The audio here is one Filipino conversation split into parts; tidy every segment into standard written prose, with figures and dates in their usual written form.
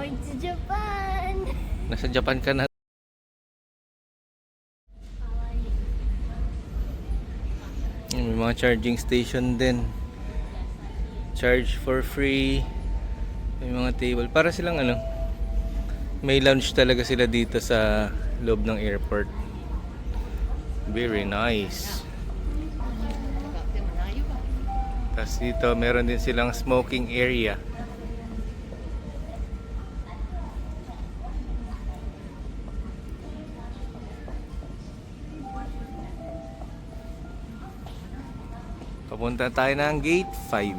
going to Japan. Nasa Japan ka na. May mga charging station din. Charge for free. May mga table. Para silang ano, may lounge talaga sila dito sa loob ng airport. Very nice. Tapos dito meron din silang smoking area. Papunta tayo ng gate 5.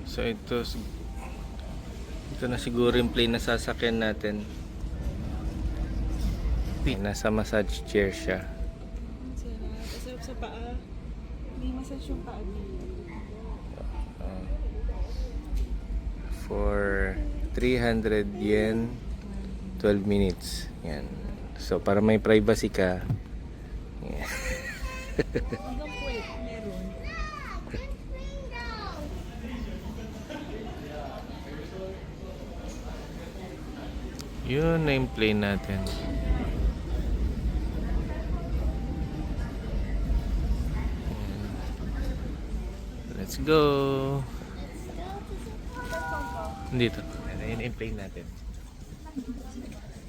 So ito na siguro yung plane na sasakyan natin. Nasa massage chair siya. Sarap sa paa. May massage yung paa niya. For 300 yen, 12 minutes. Yan. So para may privacy ka. Yan. Hanggang puwet, meron. Yun na yung plane natin. Let's go. Dito. Ayun yung plane natin.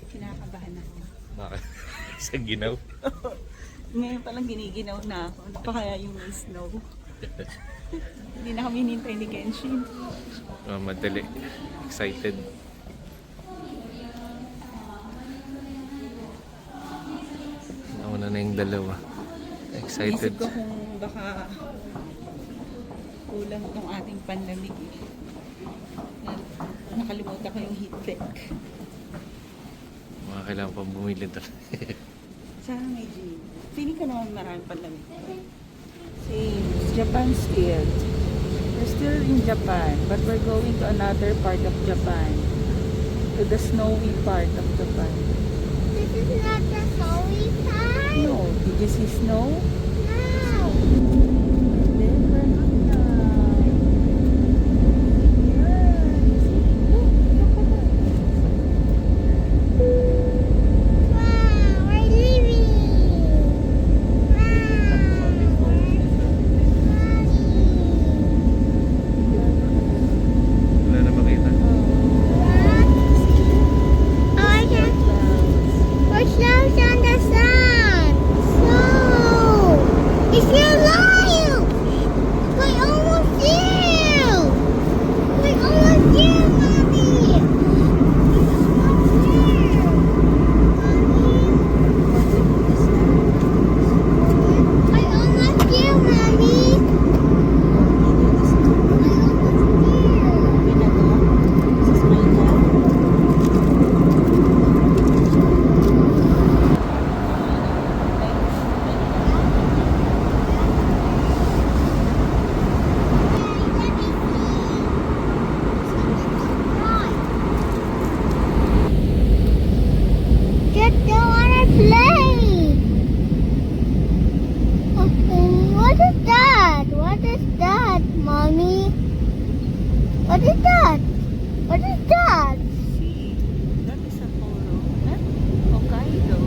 Kinakabahan ako. Bakit? Sa ginaw. Ngayon palang giniginaw na ako. Ano pa kaya yung may snow? Hindi na kami hinintay ni Kenshin. Oh, madali. Excited. Nauna na yung dalawa. Excited. Isip ko kung baka kulang tong ating panlamig eh. Nakalimutan ko yung heat tech. Mga kailangan pa bumili ito. Sana may gym. Feeling ko naman maraming panlamig. Same. Japan still. We're still in Japan, but we're going to another part of Japan. To the snowy part of Japan. This is not the snowy part. No, did you see snow? No. Then we're not now. Yes. Look at that. Wow, we're leaving. Wala na makita. Oh, I can. We're close on the sun. Snow. It's still alive. We're almost there. We're almost there, Mommy. We're almost there. Mommy. We're almost there, Mommy. We're almost there. This is my dad. Just don't wanna play. What is that? What is that, Mommy? What is that? What is that? See, that is Sapporo. Not Hokkaido.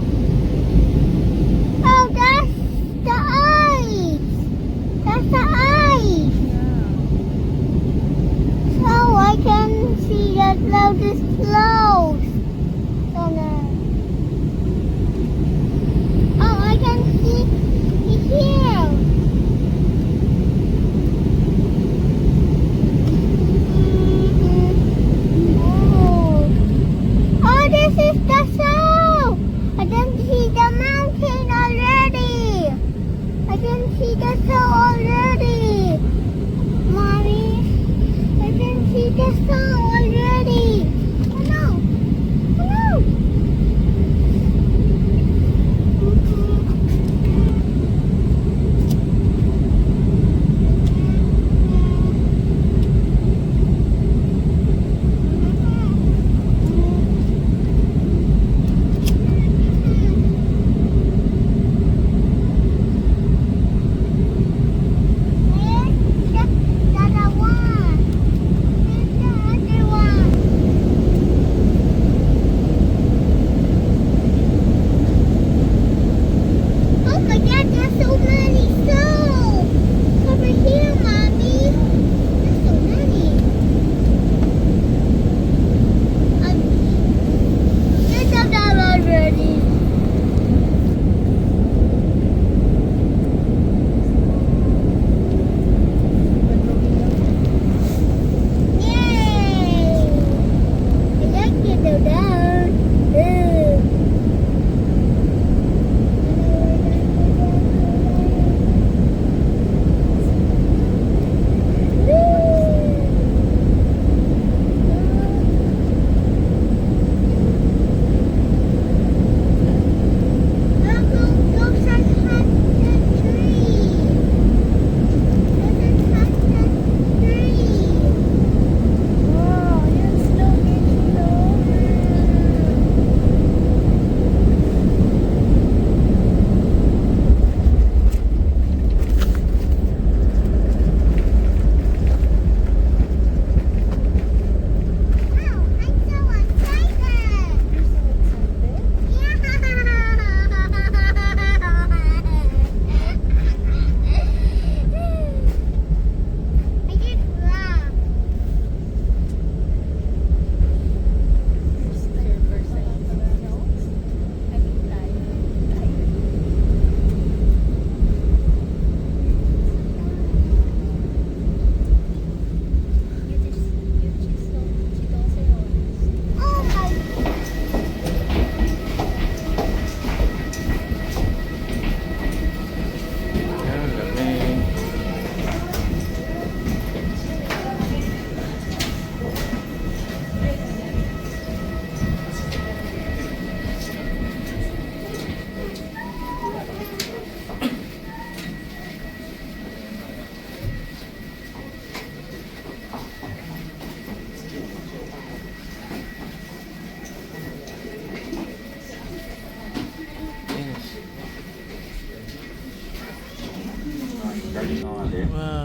Oh, that's the ice. That's the ice. Yeah. So I can see that cloud is close. Oh, no. Oh, I can see it here. Oh. Oh, this is the snow. I can see the mountain already. I can see the snow already. Mommy, I can see the snow already. Oh no. Oh no. That's the one.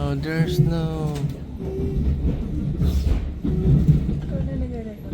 Wow, there's no. Ikaw na nagana ito.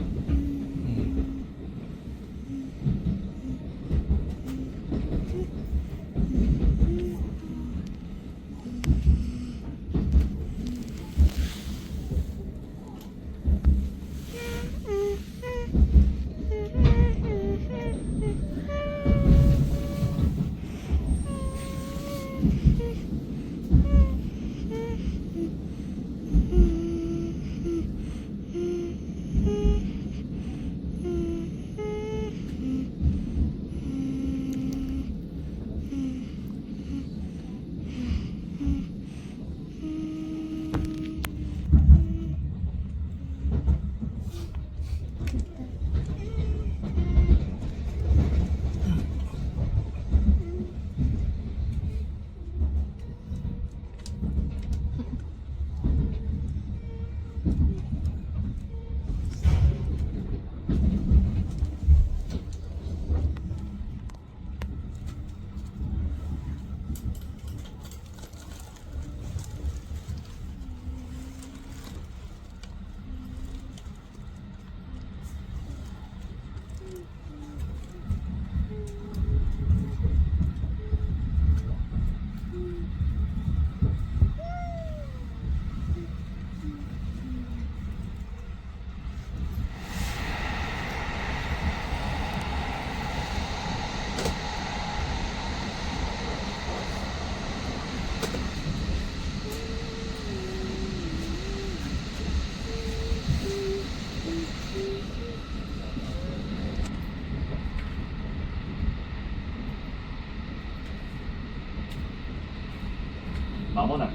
まもなく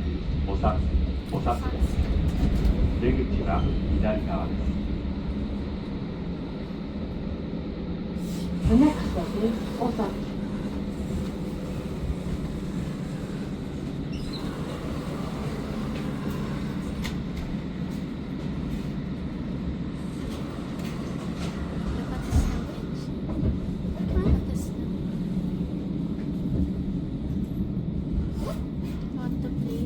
お札です。出口は左側です。The next stop is Osaka. Want to play?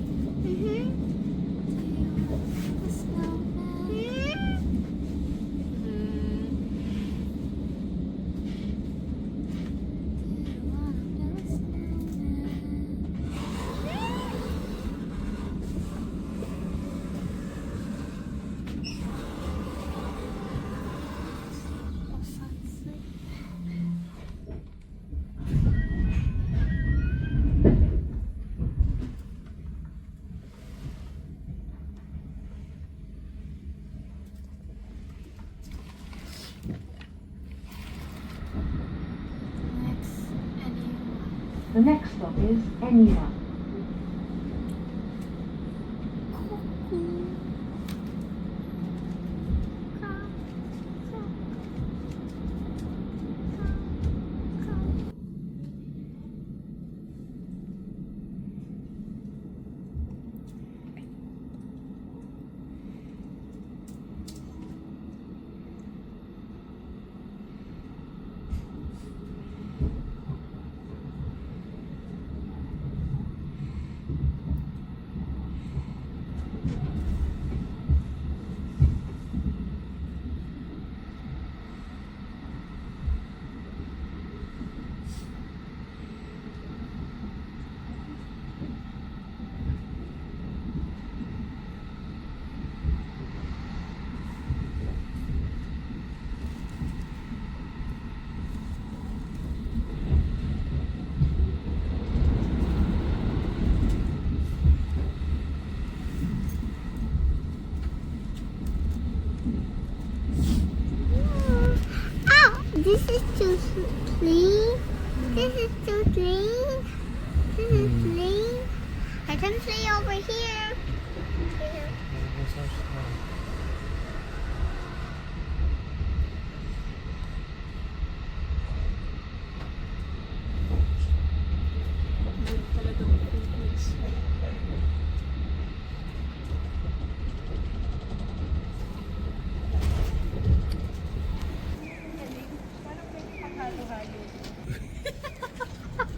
The next stop is Eniwa. This is too clean. This is too clean. This is clean. I can play over here. Here.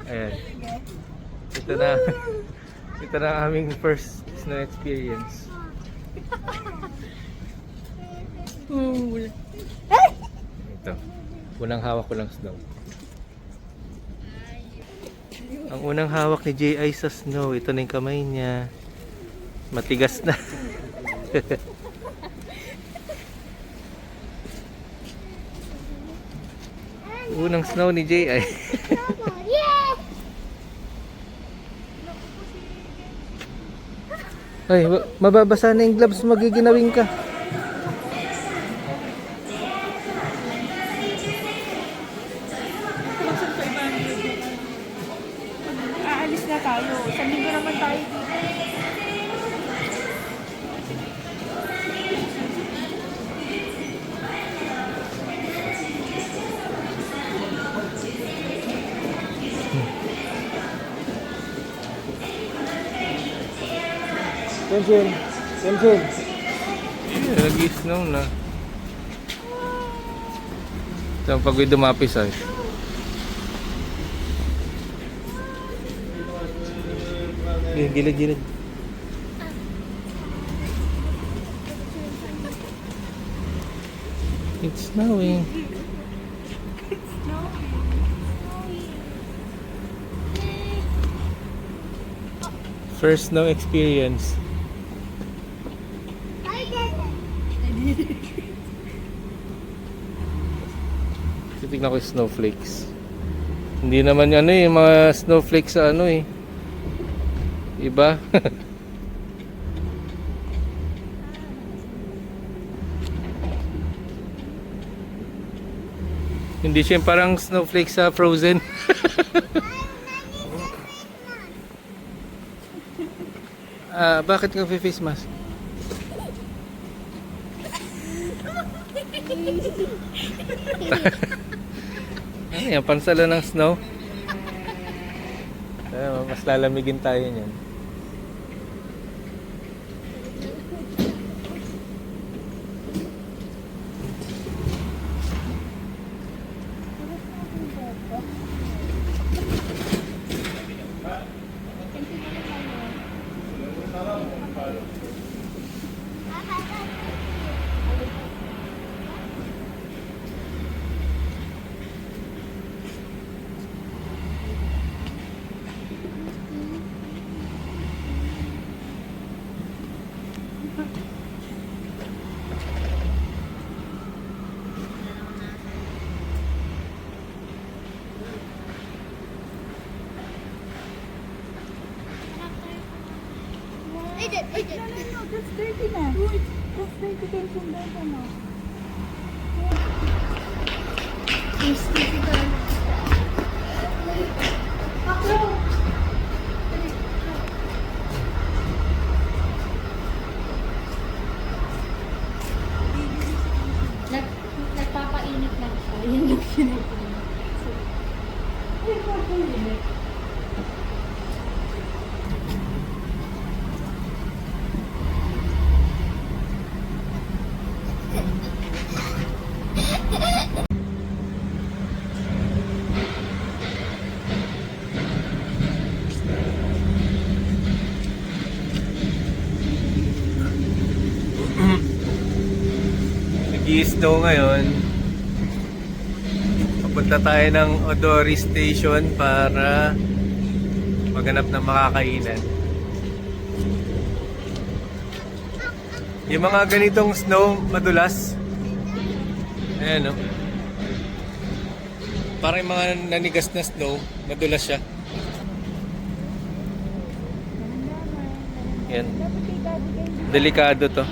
Ayan. Ito na. Ito na ang aming first snow experience. Ito. Unang hawak ko lang snow. Ang unang hawak ni Jay ay sa snow. Ito na yung kamay niya. Matigas na. Unang snow ni Jay ay Yes! ay, mababasa na yung gloves, magiginawin ka. Aalis na tayo. Sa linggo naman tayo dito. Pencil! Pencil! Nag-snow na. Ito ang pag dumapis ay. Gilid-gilid. It's snowing. First snow experience. I did it. Titignan ko yung snowflakes. Hindi naman ano eh, mga snowflakes sa ano eh. Iba. Hindi siya parang snowflakes sa Frozen. Bakit ka face mask? Ano yan? Pansala ng snow? Mas lalamigin tayo niyan. I did. No, that's dirty na. That's dirty kayo sundan ka na. Nagpapainit lang siya. Yun yung sinabi. Nag-i-snow ngayon. Papunta tayo ng Odori Station para maghanap ng makakainan. Yung mga ganitong snow madulas. Ayan o. Parang yung mga nanigas na snow, madulas siya. Yan. Delikado to.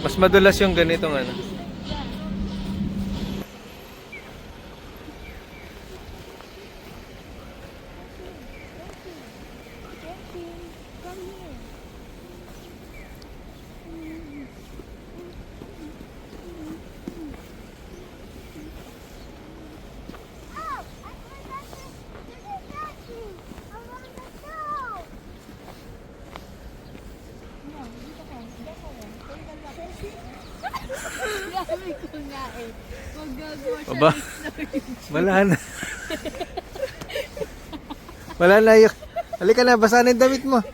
Mas madulas yung ganitong ano. Sabi ko nga eh. Magagawa siya. Aba, wala na. Wala na yun. Halika na, basa na yung damit mo.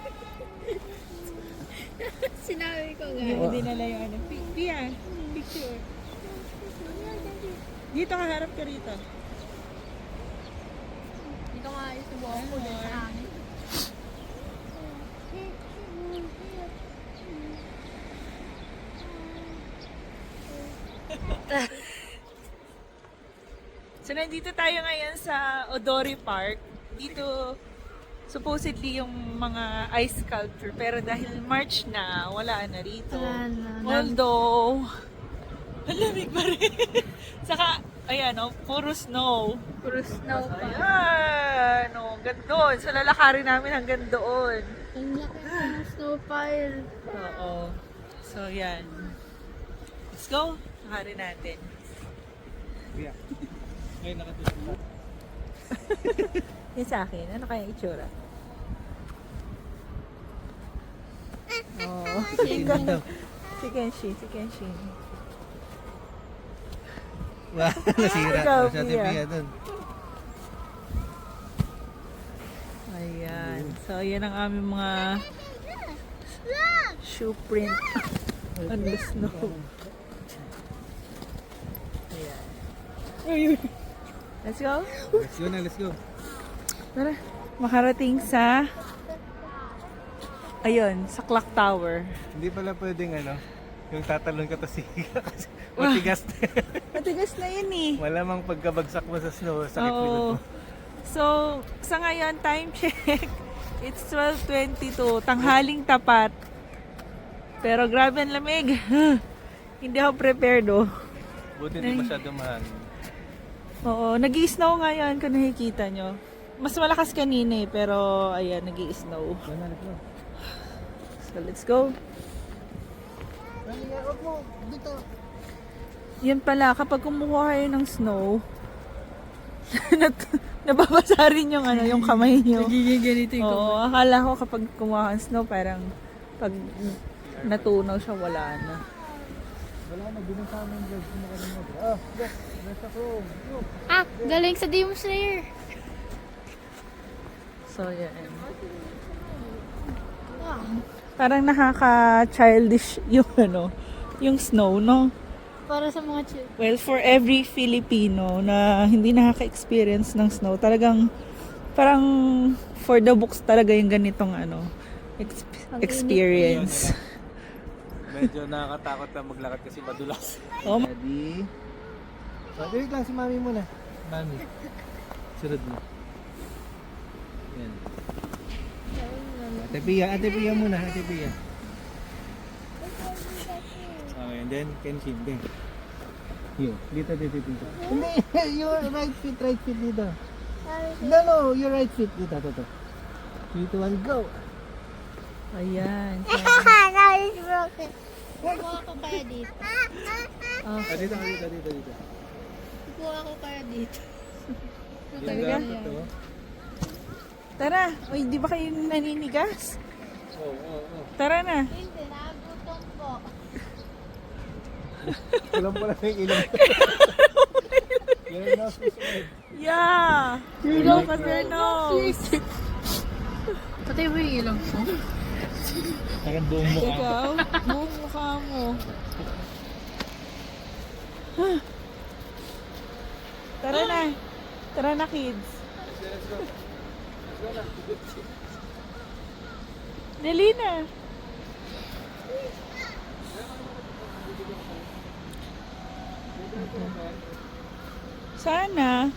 Yung dinala yung ano. Pia, picture. Dito ka, harap ka rito. Dito nga isubukan ko din sa hangin. So, nandito tayo ngayon sa Odori Park. Dito, supposedly yung mga ice sculpture. Pero dahil March na, wala na rito. Wala na. Although, ang lamig pa rin. Saka, ayan, oh, puro snow. Puro snow pa. Ayan, oh, hanggang doon. So, lalakarin namin hanggang doon. Ang laki ng snow pile. Oo. So, yan. Let's go. Lakarin natin. Yeah. Ngayon nakatulog. Yan sa akin. Ano kaya itsura? Oh, si Kenshi. Wow, nasira. Ikaw, Sa Pia. Pia dun. Ayan. So, yan ang aming mga shoe print on the snow. Ayan. Let's go. Let's go na, let's go. Tara. Makarating sa ayun, sa clock tower. Hindi pala pwedeng ano, yung tatalon ka to siga kasi matigas na. Matigas na yun eh. Malamang pagkabagsak mo sa snow, sakit Oo. pilot mo. So, sa ngayon, time check. It's 12:22. Tanghaling tapat. Pero grabe ang lamig. Hindi ako prepared oh. Buti hindi masyado mahangin. Oo, nag-i-snow ngayon kung nakikita nyo. Mas malakas kanina eh, pero ayan, nag-i-snow. So, let's go. Yan pala, kapag kumukuha kayo ng snow, nababasa rin yung, ano, yung kamay nyo. Nagiging ganito yung Oo, akala ko kapag kumuha ng snow, parang pag natunaw siya, wala na. Ah, galing sa Demon Slayer. So, yan. Wow. Parang nakaka-childish yung, ano, yung snow, no? Para sa mga chill. Well, for every Filipino na hindi nakaka-experience ng snow, talagang parang for the books talaga yung ganitong ano, experience. Medyo nakakatakot na maglakad kasi madulas. Oh, Ready? Wait lang si mami muna. Mami. Sunod mo. Yan. Ate Pia muna, Ate Pia. Okay, and then Kenshin din. Dito. Hindi, your right feet dito. No, your right feet dito. 3, 2, 1, go! ayan. Now it's broken. Kukuha ko kaya dito. Dito. Kukuha ko kaya dito. Talaga? Ito. Tara, uy, di ba kayo naninigas? Oo. Tara na. Hindi, nagutom po. Kulang pala yung ilong. Your nose is red. Yeah! Look at your nose! Patay mo yung ilong ko. Parang buong mukha. Ikaw, buong mukha mo. Tara na kids. Dali na. Sana.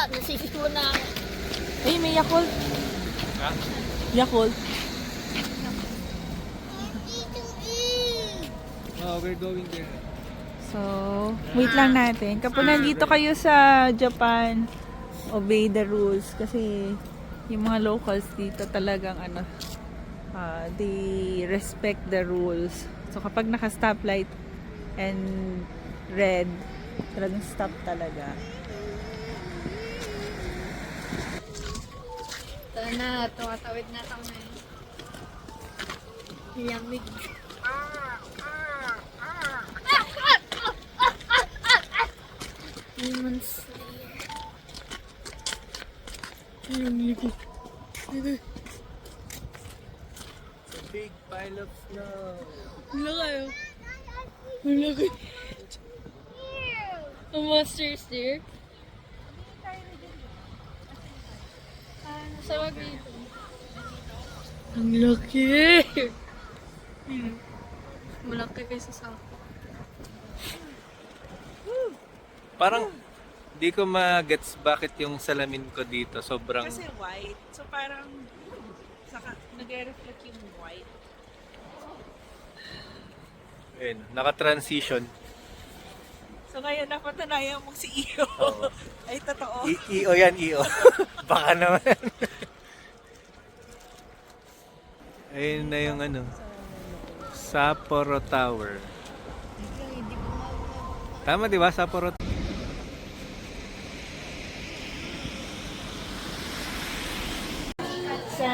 Nasisip mo na ako. Ay, may Yakult. Ha? Yakult. Oh, we're going there. So, wait lang natin. Kapag nandito kayo sa Japan, obey the rules. Kasi yung mga locals dito talagang ano, they respect the rules. So, kapag naka-stoplight and red, talagang stop talaga. Ito na, tumatawid na kami. Lamig. Demon Slayer. Ayun, ligi. It's a big pile of snow. Wala kayo. Wala kayo. Ang monsters there. Nasa wag dito. Ang laki! Malaki kaysa sa ako. Parang di ko ma-gets bakit yung salamin ko dito sobrang Kasi white. So parang saka nagre-reflect yung white. ayun, naka-transition. So ngayon napatunayan mong si Iyo. Oo. Ay totoo. IO yan, IO. Baka naman. Ayun na yung ano, Sapporo Tower. Tama di ba, Sapporo? Sa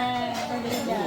pamilya.